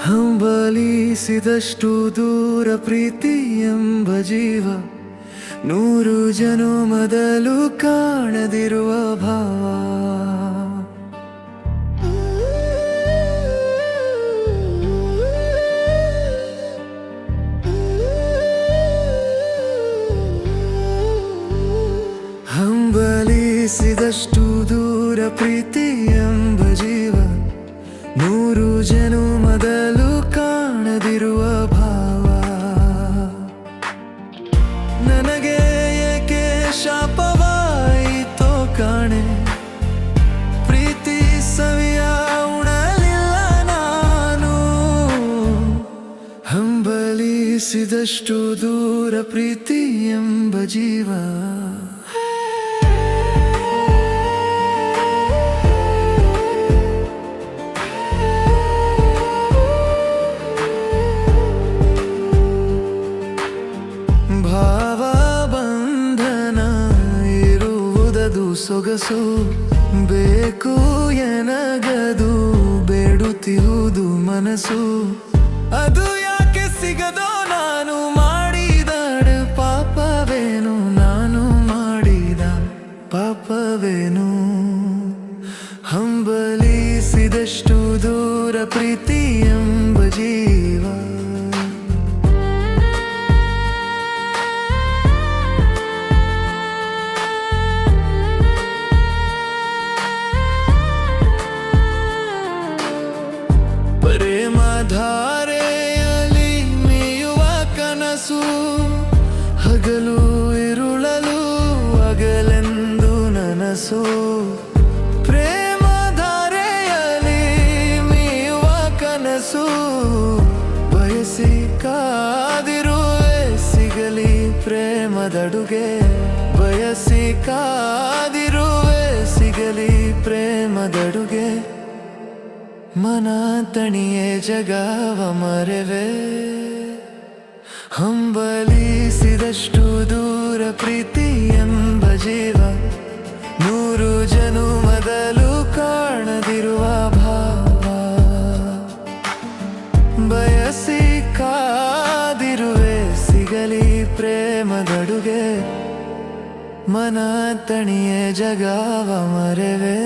ಹಂಬಲಿಸಿದಷ್ಟು ದೂರ ಪ್ರೀತಿ ಎಂಬ ಜೀವ, 100 ಜನುಮದಲ್ಲೂ ಕಾಣದಿರುವ ಭಾವ. ಹಂಬಲಿಸಿದಷ್ಟು ದೂರ ಪ್ರೀತಿ ಎಂಬ ಜೀವ, 100 ಜನುಮದಲ್ಲೂ ಕಾಣದಿರುವ ಭಾವ. ನನಗೆ ಏಕೆ ಶಾಪವಾಯಿತೋ ಕಾಣೆ, ಪ್ರೀತಿ ಸವಿಯ ಉಣಲಿಲ್ಲ ನಾನು. ಹಂಬಲಿಸಿದಷ್ಟು ದೂರ ಪ್ರೀತಿ ಎಂಬ ಜೀವ. ಭಾವ ಬಂಧನ ಇರುವುದದು ಸೊಗಸು, ಬೇಕು ಎನಗದು ಬೇಡುತ್ತಿರುವುದು ಮನಸ್ಸು. ಅದು ಯಾಕೆ ಸಿಗದೋ ನಾನು ಮಾಡಿದ ಪಾಪವೇನು, ನಾನು ಮಾಡಿದ ಪಾಪವೇನು. ಹಂಬಲಿಸಿದಷ್ಟು ದೂರ ಪ್ರೀತಿ ಎಂಬ ಜೀವ. ಪ್ರೇಮಧಾರೆಯಲ್ಲಿ ಮೀಯುವ ಕನಸು, ಹಗಲು ಇರುಳಲು ಹಗಲೆಂದು ನನಸು. ಪ್ರೇಮಧಾರೆಯಲ್ಲಿ ಮೀಯುವ ಕನಸು, ಬಯಸಿ ಕಾದಿರುವೆ ಸಿಗಲಿ ಪ್ರೇಮದಡುಗೆ. ಬಯಸಿ ಕಾದಿರುವೆ ಸಿಗಲಿ ಪ್ರೇಮದಡುಗೆ. ಮನ ತಣಿಯೇ ಜಗವ ಮರೆವೆ, ಹಂಬಲಿಸಿದಷ್ಟು ದೂರ ಪ್ರೀತಿ ಎಂಬ ಜೀವ, 100 ಜನುಮದಲ್ಲೂ ಕಾಣದಿರುವ ಭಾವ. ಬಯಸಿ ಕಾದಿರುವೆ ಸಿಗಲಿ ಪ್ರೇಮದಡುಗೆ. ಮನ ತಣಿಯೇ ಜಗವ ಮರೆವೆ.